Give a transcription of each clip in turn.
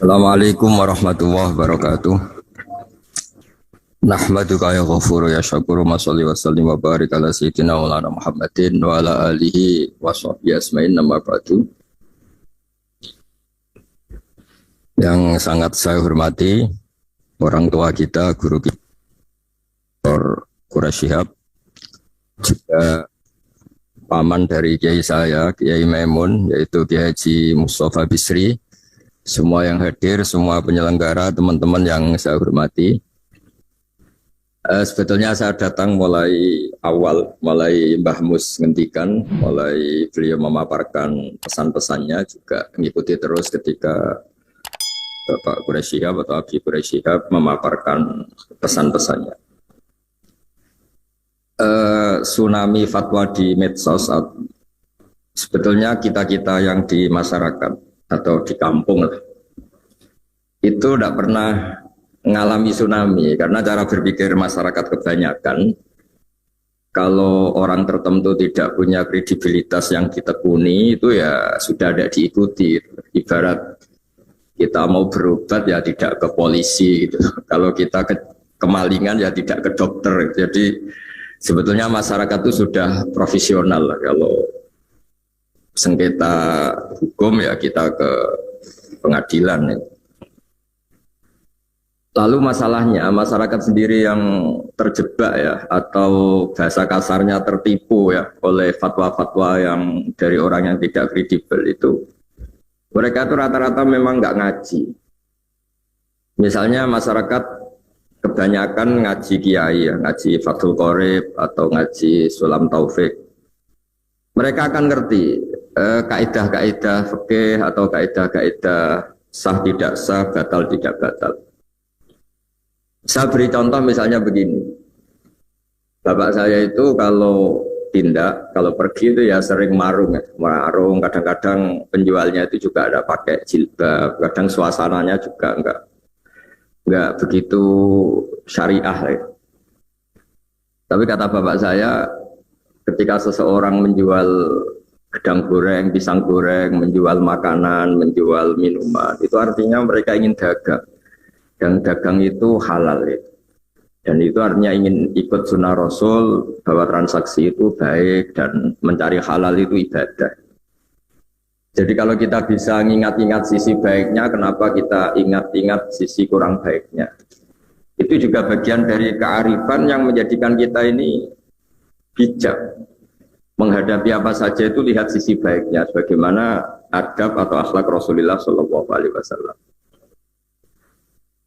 Assalamualaikum warahmatullahi wabarakatuh. Nahmaduka ya ghafuru ya syakuru ma sholli wa sallim wa barik ala sayyidina wa lana Muhammadin wa ala alihi wa sahbihi asma'in nama ba'du. Yang sangat saya hormati orang tua kita, guru kita Dr. Quraish Shihab, juga paman dari kiai saya, Kiai Maimun, yaitu Kiai Haji Mustafa Bisri, semua yang hadir, semua penyelenggara, teman-teman yang saya hormati. Sebetulnya saya datang mulai awal, mulai Mbah Mus ngendikan, mulai beliau memaparkan pesan-pesannya, juga mengikuti terus ketika Bapak Quraish Shihab atau Abi Quraish Shihab memaparkan pesan-pesannya. Tsunami fatwa di medsos, sebetulnya kita-kita yang di masyarakat atau di kampung itu tidak pernah mengalami tsunami, karena cara berpikir masyarakat kebanyakan kalau orang tertentu tidak punya kredibilitas yang ditekuni itu ya sudah tidak diikuti. Ibarat kita mau berobat ya tidak ke polisi gitu. Kalau kita kemalingan ya tidak ke dokter. Jadi sebetulnya masyarakat itu sudah profesional lah. Kalau sengketa hukum ya kita ke pengadilan ya. Lalu masalahnya masyarakat sendiri yang terjebak ya, atau bahasa kasarnya tertipu ya oleh fatwa-fatwa yang dari orang yang tidak kredibel itu. Mereka itu rata-rata memang nggak ngaji. Misalnya masyarakat kebanyakan ngaji kiai ya, ngaji Fathul Qorib atau ngaji Sulam Taufik. Mereka akan ngerti kaidah-kaidah fikih atau kaidah-kaidah sah tidak sah, batal tidak batal. Saya beri contoh misalnya begini. Bapak saya itu kalau tindak, kalau pergi itu ya sering marung ya. Marung, kadang-kadang penjualnya itu juga ada pakai jilbab, kadang suasananya juga enggak begitu syariah ya. Tapi kata bapak saya, ketika seseorang menjual gedang goreng, pisang goreng, menjual makanan, menjual minuman, itu artinya mereka ingin dagang. Dan dagang itu halal ya. Dan itu artinya ingin ikut sunnah Rasul bahwa transaksi itu baik dan mencari halal itu ibadah. Jadi kalau kita bisa ingat-ingat sisi baiknya, kenapa kita ingat-ingat sisi kurang baiknya? Itu juga bagian dari kearifan yang menjadikan kita ini bijak. Menghadapi apa saja itu lihat sisi baiknya, sebagaimana adab atau akhlak Rasulullah SAW.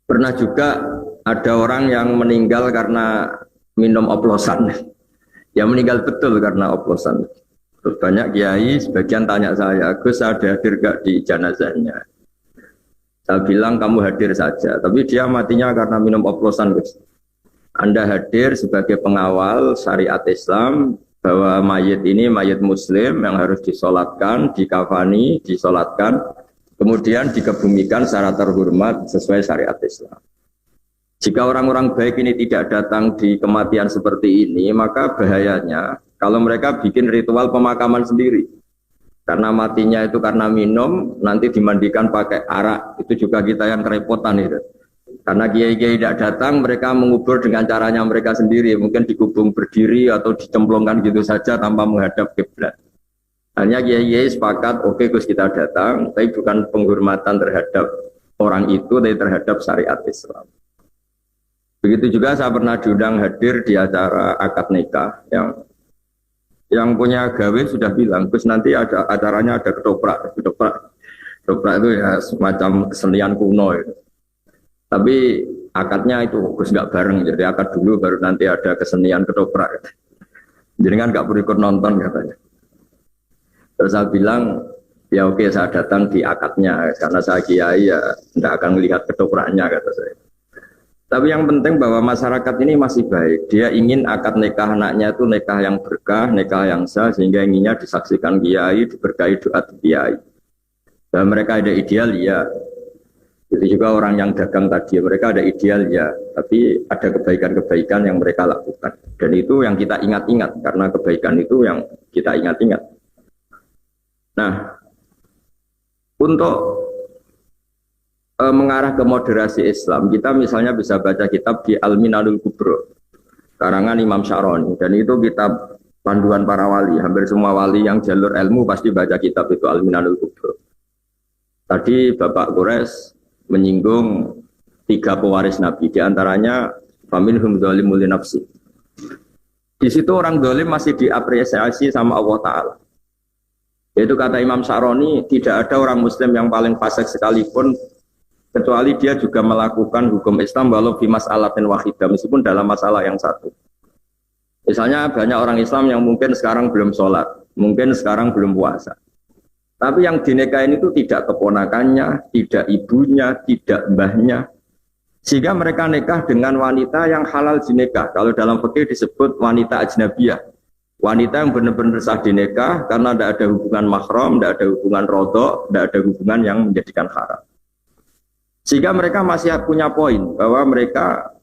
Pernah juga ada orang yang meninggal karena minum oplosan. Ya meninggal betul karena oplosan. Terus banyak kiai, sebagian tanya saya, Gus ada hadir gak di jenazahnya? Saya bilang kamu hadir saja, tapi dia matinya karena minum oplosan, Gus. Anda hadir sebagai pengawal syariat Islam, bahwa mayit ini mayit muslim yang harus disolatkan, dikafani, disolatkan, kemudian dikebumikan secara terhormat sesuai syariat Islam. Jika orang-orang baik ini tidak datang di kematian seperti ini, maka bahayanya kalau mereka bikin ritual pemakaman sendiri. Karena matinya itu karena minum, nanti dimandikan pakai arak, itu juga kita yang kerepotan itu. Karena kiai-kiai tidak datang, mereka mengubur dengan caranya mereka sendiri, mungkin dikubung berdiri atau dicemplungkan gitu saja tanpa menghadap kiblat. Hanya kiai-kiai sepakat, oke Gus kita datang, tapi bukan penghormatan terhadap orang itu, tapi terhadap syariat Islam. Begitu juga saya pernah diundang hadir di acara akad nikah yang punya gawe sudah bilang, Gus nanti ada acaranya ada ketoprak itu ya semacam kesenian kuno itu. Tapi akadnya itu Gus nggak bareng, jadi akad dulu baru nanti ada kesenian ketoprak. Jadi kan nggak perlu ikut nonton katanya. Terus saya bilang, ya oke saya datang di akadnya, karena saya kiai ya tidak akan melihat ketopraknya kata saya. Tapi yang penting bahwa masyarakat ini masih baik. Dia ingin akad nikah anaknya itu nikah yang berkah, nikah yang sah, sehingga inginnya disaksikan kiai, diberkahi doa kiai. Dan mereka ada ideal ya. Jadi juga orang yang dagang tadi, mereka ada ideal ya. Tapi ada kebaikan-kebaikan yang mereka lakukan. Dan itu yang kita ingat-ingat, karena kebaikan itu yang kita ingat-ingat. Nah, untuk mengarah ke moderasi Islam, kita misalnya bisa baca kitab di Al-Minanul Kubro, karangan Imam Syaroni, dan itu kitab panduan para wali. Hampir semua wali yang jalur ilmu pasti baca kitab itu Al-Minanul Kubro. Tadi Bapak Quraisy menyinggung 3 pewaris Nabi, diantaranya faminhum dzalimun li nafsi. Di situ orang zalim masih diapresiasi sama Allah Ta'ala. Yaitu kata Imam Syaroni, tidak ada orang Muslim yang paling fasik sekalipun kecuali dia juga melakukan hukum Islam walau fi mas'alatin wahidah, meskipun dalam masalah yang satu. Misalnya banyak orang Islam yang mungkin sekarang belum sholat, mungkin sekarang belum puasa. Tapi yang dinikahin itu tidak keponakannya, tidak ibunya, tidak mbahnya. Sehingga mereka nikah dengan wanita yang halal dinikah. Kalau dalam fikih disebut wanita ajnabiyah. Wanita yang benar-benar sah dinikah karena tidak ada hubungan mahram, tidak ada hubungan rodok, tidak ada hubungan yang menjadikan haram. Sehingga mereka masih punya poin bahwa mereka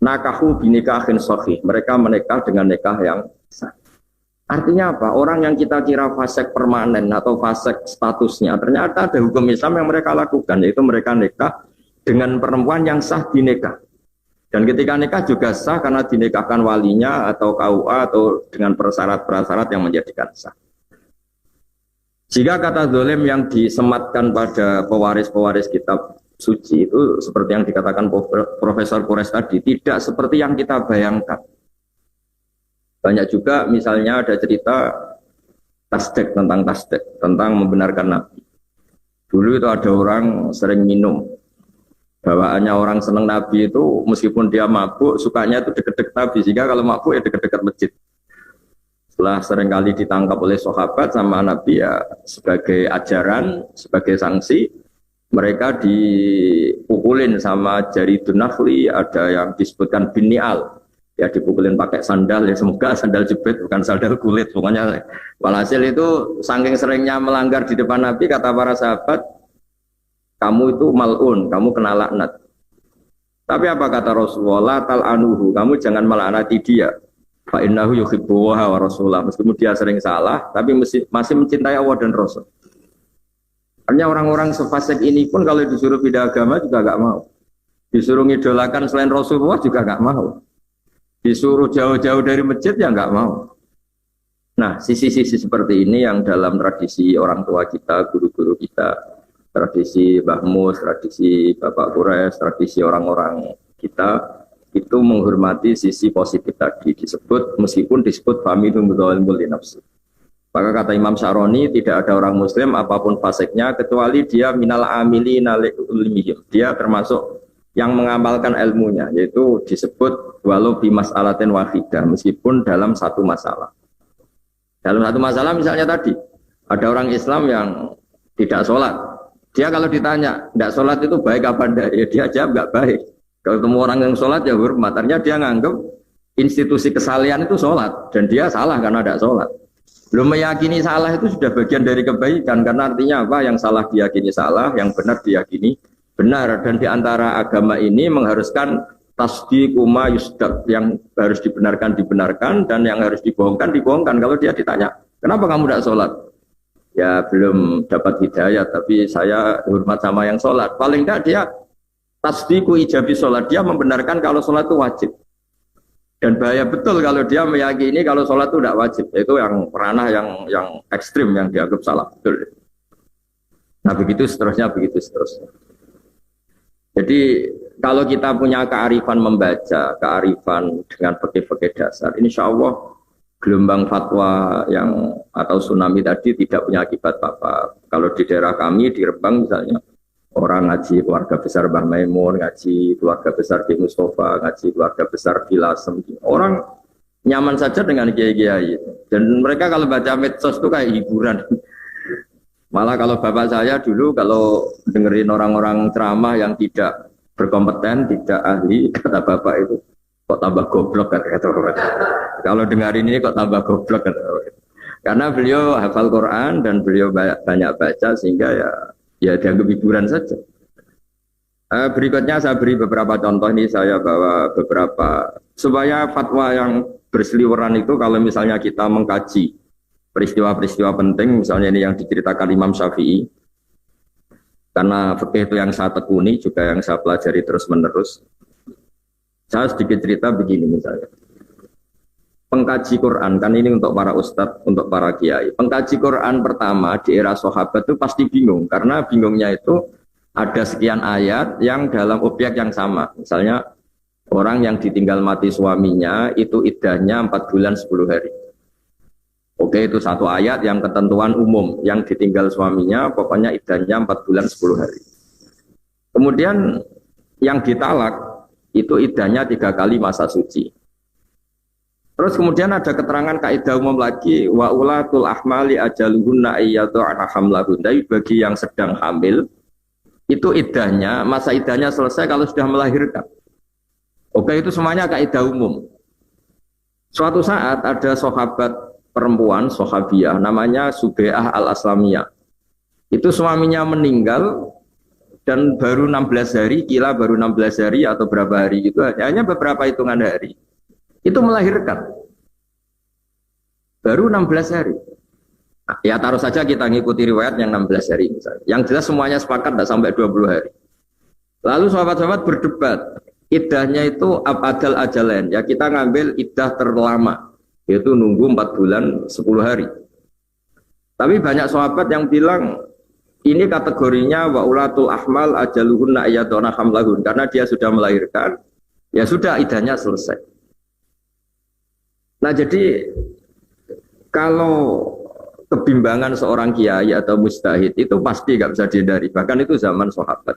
nakahu binikahin sahih. Mereka menikah dengan nikah yang sah. Artinya apa? Orang yang kita kira fasik permanen atau fasik statusnya, ternyata ada hukum Islam yang mereka lakukan, yaitu mereka nikah dengan perempuan yang sah dinikah. Dan ketika nikah juga sah karena dinikahkan walinya atau KUA atau dengan persyarat-persyarat yang menjadikan sah. Jika kata zalim yang disematkan pada pewaris-pewaris kitab suci itu seperti yang dikatakan Profesor Quraisy tadi, tidak seperti yang kita bayangkan. Banyak juga misalnya ada cerita tasdek, tentang membenarkan Nabi. Dulu itu ada orang sering minum. Bawaannya orang senang Nabi itu meskipun dia mabuk, sukanya itu deket-deket Nabi, sehingga kalau mabuk ya deket-deket masjid. Setelah seringkali ditangkap oleh sahabat sama Nabi ya sebagai ajaran, sebagai sanksi, mereka dipukulin sama jari dunahli, ada yang disebutkan binial, ya dipukulin pakai sandal, ya semoga sandal jepit bukan sandal kulit. Pokoknya walhasil itu saking seringnya melanggar di depan Nabi, kata para sahabat, kamu itu mal'un, kamu kena laknat. Tapi apa kata Rasulullah, tal'anuhu, kamu jangan melaknati dia. Fa innahu yuhibbu wa rasulah. Meskipun dia sering salah, tapi masih mencintai Allah dan Rasul. Artinya orang-orang sefasik ini pun kalau disuruh pindah agama juga gak mau. Disuruh ngidolakan selain Rasulullah juga gak mau. Disuruh jauh-jauh dari masjid ya gak mau. Nah, sisi-sisi seperti ini yang dalam tradisi orang tua kita, guru-guru kita, tradisi Mbah Mus, tradisi Bapak Quraisy, tradisi orang-orang kita itu menghormati sisi positif tadi disebut, meskipun disebut famidum dzalimun li nafsi. Maka kata Imam Syaroni, tidak ada orang Muslim apapun fasiknya kecuali dia minal amilina li ilmihim. Dia termasuk yang mengamalkan ilmunya, yaitu disebut walau bi mas'alatin wahidah, meskipun dalam satu masalah. Dalam satu masalah misalnya tadi ada orang Islam yang tidak sholat. Dia kalau ditanya, tidak sholat itu baik apa enggak? Ya dia jawab enggak baik. Kalau ketemu orang yang sholat ya hormat. Artinya dia nganggap institusi kesalian itu sholat. Dan dia salah karena tidak sholat. Belum meyakini salah itu sudah bagian dari kebaikan. Karena artinya apa? Yang salah diyakini salah, yang benar diyakini benar. Dan diantara agama ini mengharuskan tasdiq uma yusdaq. Yang harus dibenarkan, dan yang harus dibohongkan. Kalau dia ditanya, kenapa kamu tidak sholat? Ya belum dapat hidayah, tapi saya hormat sama yang sholat. Paling tidak dia tasdiqu ijabi sholat, dia membenarkan kalau sholat itu wajib. Dan bahaya betul kalau dia meyakini kalau sholat itu tidak wajib. Itu yang ranah yang ekstrim yang dianggap salah betul. Nah begitu seterusnya. Jadi kalau kita punya kearifan membaca, kearifan dengan fikih-fikih dasar, insya Allah gelombang fatwa yang atau tsunami tadi tidak punya akibat apa-apa. Kalau di daerah kami di Rembang misalnya, orang ngaji keluarga besar Mbah Maimun, ngaji keluarga besar Ki Mustafa, ngaji keluarga besar Filasem, orang nyaman saja dengan kiai-kiai. Dan mereka kalau baca medsos itu kayak hiburan. Malah kalau bapak saya dulu kalau dengerin orang-orang ceramah yang tidak berkompeten, tidak ahli, kata bapak itu kok tambah goblok kata bapak. Kalau dengarin ini kok tambah goblok kata bapak. Karena beliau hafal Quran dan beliau banyak baca sehingga ya dianggap hiburan saja. Berikutnya saya beri beberapa contoh, ini saya bawa beberapa supaya fatwa yang berseliweran itu kalau misalnya kita mengkaji peristiwa-peristiwa penting, misalnya ini yang diceritakan Imam Syafi'i. Karena fikih itu yang saya tekuni, juga yang saya pelajari terus-menerus. Saya sedikit cerita begini misalnya. Pengkaji Quran, kan ini untuk para ustadz, untuk para kiai. Pengkaji Quran pertama di era sahabat itu pasti bingung. Karena bingungnya itu ada sekian ayat yang dalam objek yang sama. Misalnya, orang yang ditinggal mati suaminya itu iddahnya 4 bulan 10 hari. Oke, itu satu ayat yang ketentuan umum. Yang ditinggal suaminya pokoknya iddahnya 4 bulan 10 hari. Kemudian yang ditalak itu iddahnya 3 kali masa suci. Terus kemudian ada keterangan kaidah umum lagi, wa ulatul ahmali ajaluhunna ayyadha'na hamlahunna, bagi yang sedang hamil itu iddahnya, masa iddahnya selesai kalau sudah melahirkan. Oke, itu semuanya kaidah umum. Suatu saat ada sahabat perempuan, sahabiah, namanya Subai'ah al-Aslamiyah. Itu suaminya meninggal dan baru 16 hari, kila baru 16 hari atau berapa hari itu, hanya beberapa hitungan hari. Itu melahirkan. Baru 16 hari. Nah, ya taruh saja kita ngikuti riwayat yang 16 hari misalnya. Yang jelas semuanya sepakat tidak sampai 20 hari. Lalu sahabat-sahabat berdebat. Iddahnya itu abadal ajalain. Ya kita ngambil iddah terlama. Yaitu nunggu 4 bulan 10 hari. Tapi banyak sahabat yang bilang ini kategorinya wa ulatul ahmal ajaluhunna ayyaduna hamlahun. Karena dia sudah melahirkan. Ya sudah iddahnya selesai. Nah jadi kalau kebimbangan seorang kiai atau mujtahid itu pasti nggak bisa dihindari. Bahkan itu zaman sahabat.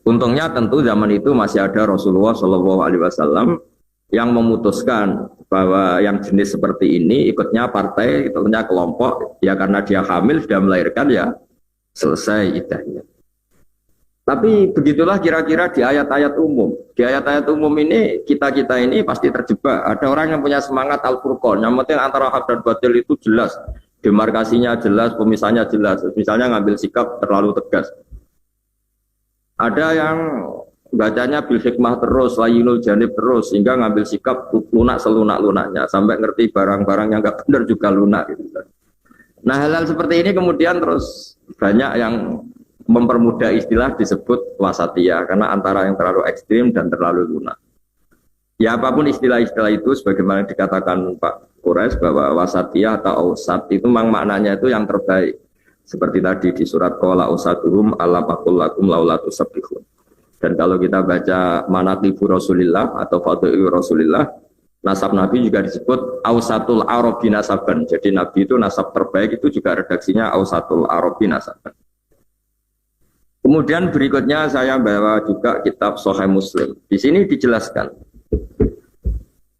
Untungnya tentu zaman itu masih ada Rasulullah SAW yang memutuskan bahwa yang jenis seperti ini ikutnya partai, ikutnya kelompok, ya karena dia hamil sudah melahirkan ya selesai iddahnya. Tapi begitulah kira-kira di ayat-ayat umum. Di ayat-ayat umum ini kita-kita ini pasti terjebak. Ada orang yang punya semangat Al-Furqan, yang penting antara hak dan batil itu jelas. Demarkasinya jelas, pemisahnya jelas. Misalnya ngambil sikap terlalu tegas. Ada yang bacanya bil hikmah terus, layinul janib terus, sehingga ngambil sikap lunak selunak-lunaknya. Sampai ngerti barang-barang yang nggak benar juga lunak. Gitu. Nah hal-hal seperti ini kemudian terus banyak yang mempermudah istilah disebut wasatiyah karena antara yang terlalu ekstrim dan terlalu lunak. Ya apapun istilah-istilah itu sebagaimana dikatakan Pak Quraisy bahwa wasatiyah atau ausat itu memang maknanya itu yang terbaik. Seperti tadi di surat qala usatuhum alla faqul lakum laula tusabbihun. Dan kalau kita baca manaqibu Rasulillah atau fadhil Rasulillah, nasab Nabi juga disebut ausatul arabi nasaban. Jadi Nabi itu nasab terbaik itu juga redaksinya ausatul arabi nasaban. Kemudian berikutnya saya bawa juga kitab Sahih Muslim. Di sini dijelaskan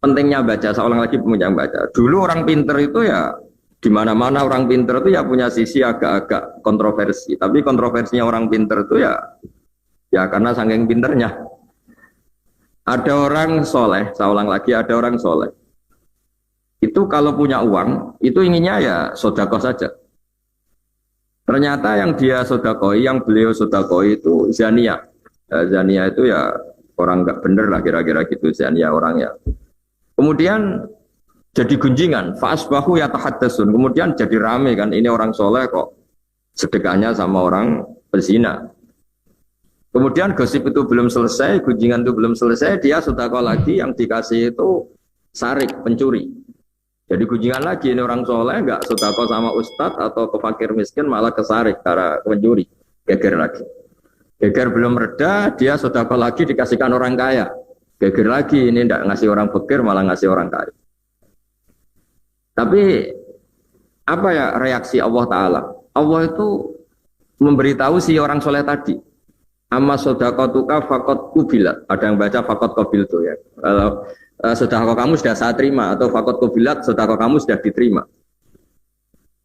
pentingnya baca. Saya ulang lagi penting baca. Dulu orang pinter itu ya di mana-mana orang pinter itu ya punya sisi agak-agak kontroversi. Tapi kontroversinya orang pinter itu ya karena saking pinternya. Ada orang soleh, saya ulang lagi ada orang soleh. Itu kalau punya uang itu inginnya ya sedekah saja. Ternyata yang dia sodakoi, yang beliau sodakoi itu zania. Zania itu ya orang nggak bener lah kira-kira gitu zania orangnya. Kemudian jadi gunjingan, faasbahu yatahaddatsun. Kemudian jadi rame kan ini orang soleh kok sedekahnya sama orang pezina. Kemudian gosip itu belum selesai, gunjingan itu belum selesai, dia sodako lagi yang dikasih itu sarik pencuri. Jadi gunjingan lagi ini orang soleh nggak sodako sama ustadz atau ke fakir miskin malah kesarik karena pencuri, geger lagi. Geger belum reda, dia sodako lagi dikasihkan orang kaya. Geger lagi ini nggak ngasih orang fakir malah ngasih orang kaya. Tapi apa ya reaksi Allah Taala? Allah itu memberitahu si orang soleh tadi. Amma sodakotuka fakot kubilat. Ada yang baca fakot kobil tuh ya. Kalau sedekah kamu sudah saya terima atau fakot kubilat sedekah kamu sudah diterima.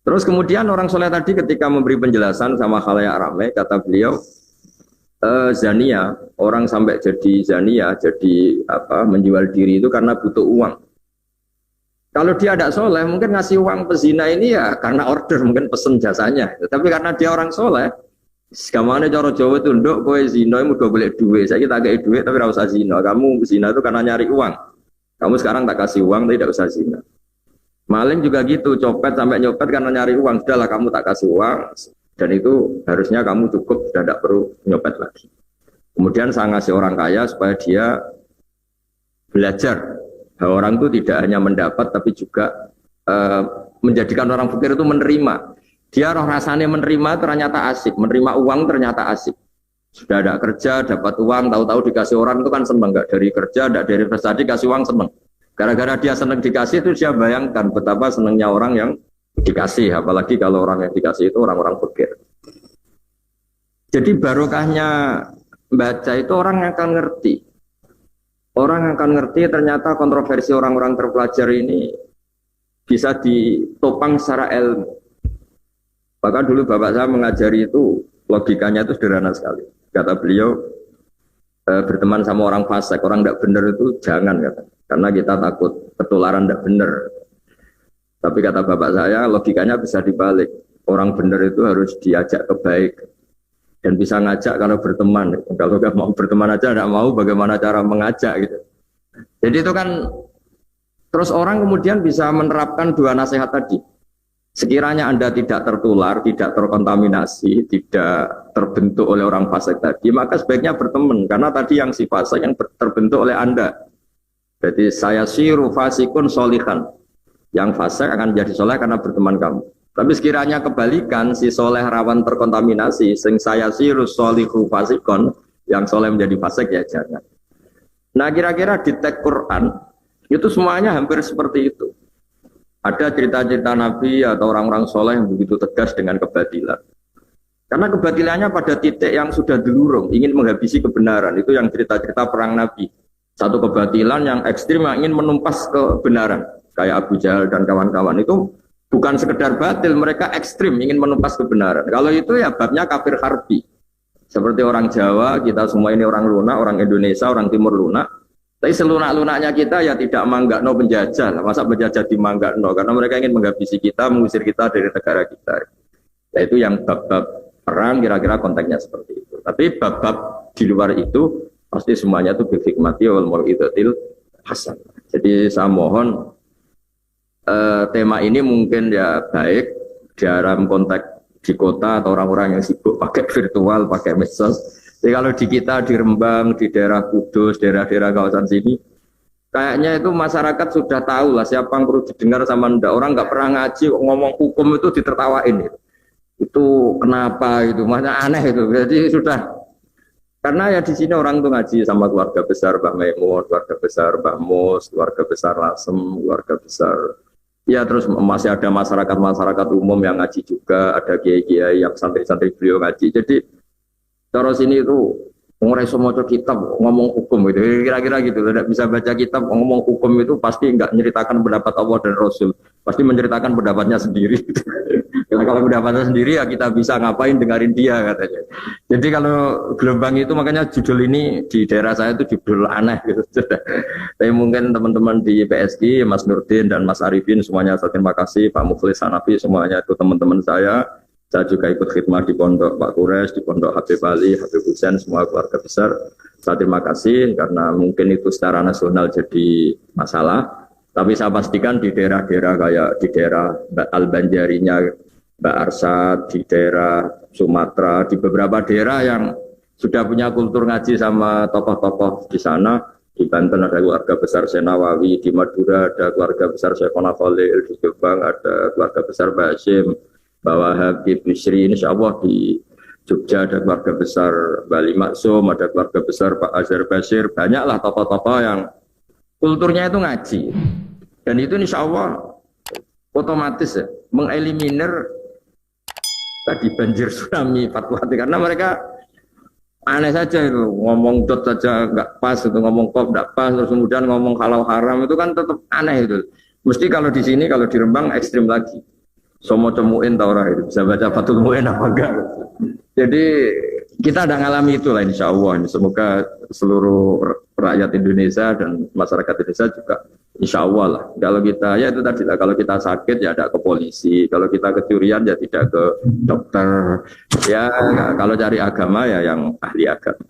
Terus kemudian orang soleh tadi ketika memberi penjelasan sama khalayak ramai kata beliau zania orang sampai jadi zania jadi apa menjual diri itu karena butuh uang. Kalau dia tidak soleh mungkin ngasih uang pezina ini ya karena order mungkin pesen jasanya. Tapi karena dia orang soleh, sekamane cara Jawa itu nduk kowe zina mudah golek duit. Saya tak kei duit tapi ora usah zina. Kamu zina itu karena nyari uang. Kamu sekarang tak kasih uang tapi tidak usah zina. Maling juga gitu, copet sampai nyopet karena nyari uang. Sudahlah kamu tak kasih uang. Dan itu harusnya kamu cukup, sudah tidak perlu nyopet lagi. Kemudian saya ngasih orang kaya supaya dia belajar bahwa orang itu tidak hanya mendapat tapi juga menjadikan orang fakir itu menerima. Dia roh rasanya menerima ternyata asik, menerima uang ternyata asik. Sudah ada kerja, dapat uang, tahu-tahu dikasih orang itu kan seneng, nggak dari kerja, nggak dari investasi, dikasih uang seneng. Gara-gara dia seneng dikasih itu dia bayangkan betapa senengnya orang yang dikasih, apalagi kalau orang yang dikasih itu orang-orang fakir. Jadi barokahnya baca itu orang yang akan ngerti. Orang yang akan ngerti ternyata kontroversi orang-orang terpelajar ini bisa ditopang secara ilmu. Bahkan dulu bapak saya mengajari itu logikanya itu sederhana sekali. Kata beliau, berteman sama orang fasik, orang tidak benar itu jangan, kata. Karena kita takut ketularan tidak benar. Tapi kata bapak saya, logikanya bisa dibalik. Orang benar itu harus diajak ke baik. Dan bisa ngajak kalau berteman. Kalau nggak mau berteman aja, tidak mau bagaimana cara mengajak gitu. Jadi itu kan, terus orang kemudian bisa menerapkan dua nasihat tadi. Sekiranya Anda tidak tertular, tidak terkontaminasi, tidak terbentuk oleh orang fasik tadi, maka sebaiknya berteman. Karena tadi yang si fasik yang terbentuk oleh Anda. Jadi saya siru fasikun solihan. Yang fasik akan menjadi soleh karena berteman kamu. Tapi sekiranya kebalikan, si soleh rawan terkontaminasi, sing saya siru solihu fasikun, yang soleh menjadi fasik ya jangan. Nah kira-kira di teks Quran, itu semuanya hampir seperti itu. Ada cerita-cerita Nabi atau orang-orang soleh yang begitu tegas dengan kebatilan. Karena kebatilannya pada titik yang sudah dilurung, ingin menghabisi kebenaran. Itu yang cerita-cerita perang Nabi. Satu kebatilan yang ekstrim yang ingin menumpas kebenaran. Kayak Abu Jahal dan kawan-kawan itu bukan sekedar batil, mereka ekstrim ingin menumpas kebenaran. Kalau itu ya babnya kafir harbi. Seperti orang Jawa, kita semua ini orang lunak, orang Indonesia, orang Timur lunak. Tapi selunak-lunaknya kita ya tidak manggakno penjajah. Masa penjajah dimanggakno? Karena mereka ingin menghabisi kita, mengusir kita dari negara kita. Nah, itu yang bab-bab perang kira-kira konteksnya seperti itu. Tapi bab-bab di luar itu pasti semuanya itu bihikmati wal mau'izatil hasan. Jadi saya mohon tema ini mungkin ya baik dalam konteks di kota atau orang-orang yang sibuk pakai virtual, pakai medsos. Jadi kalau di kita di Rembang, di daerah Kudus, daerah-daerah kawasan sini, kayaknya itu masyarakat sudah tahu lah siapa yang perlu didengar sama ndak. Orang nggak pernah ngaji, ngomong hukum itu ditertawain. Itu kenapa itu? Makanya aneh itu. Jadi sudah, karena ya di sini orang tuh ngaji sama keluarga besar Mbah Maimun, keluarga besar Mbah Mus, keluarga besar Lasem, keluarga besar. Ya terus masih ada masyarakat umum yang ngaji juga, ada kiai-kiai yang santri-santri beliau ngaji. Jadi terus ini itu ngomong semua kitab ngomong hukum itu kira-kira gitu. Tidak bisa baca kitab ngomong hukum itu pasti nggak menceritakan pendapat Allah dan Rasul, pasti menceritakan pendapatnya sendiri. Karena kalau pendapatnya sendiri ya kita bisa ngapain dengerin dia katanya. Jadi kalau gelombang itu makanya judul ini di daerah saya itu judul aneh gitu. Tapi mungkin teman-teman di PSG, Mas Nurdin dan Mas Arifin semuanya saya terima kasih, Pak Mukhlis Hanafi semuanya itu teman-teman saya. Saya juga ikut khidmah di pondok Pak Kures, di pondok Habib Ali, Habib Husain, semua keluarga besar. Saya terima kasih karena mungkin itu secara nasional jadi masalah. Tapi saya pastikan di daerah-daerah kayak di daerah Al-Banjarinya Mbak Arsad, di daerah Sumatera, di beberapa daerah yang sudah punya kultur ngaji sama tokoh-tokoh di sana. Di Banten ada keluarga besar Senawawi, di Madura ada keluarga besar Syekhona Khalil, di Jombang ada keluarga besar Mbak Hashim, bahwa Habib Bisri, insya Allah di Jogja ada keluarga besar Bali Maksum, ada keluarga besar Pak Azhar Basir, banyaklah tokoh-tokoh yang kulturnya itu ngaji. Dan itu insya Allah otomatis ya, mengeliminir tadi banjir tsunami fatwa karena mereka aneh saja itu ngomong dot saja nggak pas, itu ngomong kop nggak pas, terus kemudian ngomong halal haram itu kan tetap aneh itu. Mesti kalau di sini, kalau di Rembang ekstrim lagi. Somo cemuin tau orang itu bisa baca Fathul Mu'in apa enggak. Jadi kita ada ngalami itu lah insya Allah. Semoga seluruh rakyat Indonesia dan masyarakat Indonesia juga insya Allah lah. Kalau kita ya itu tadi lah, kalau kita sakit ya ada ke polisi, kalau kita kecurian ya tidak ke dokter. Ya kalau cari agama ya yang ahli agama.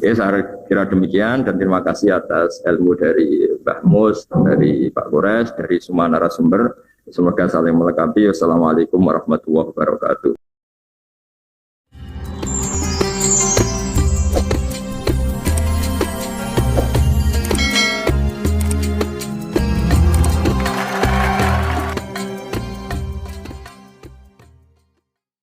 Ya saya kira demikian dan terima kasih atas ilmu dari Mbah Mus, dari Pak Kures, dari semua narasumber. Semoga saling melengkapi. Wassalamualaikum warahmatullahi wabarakatuh.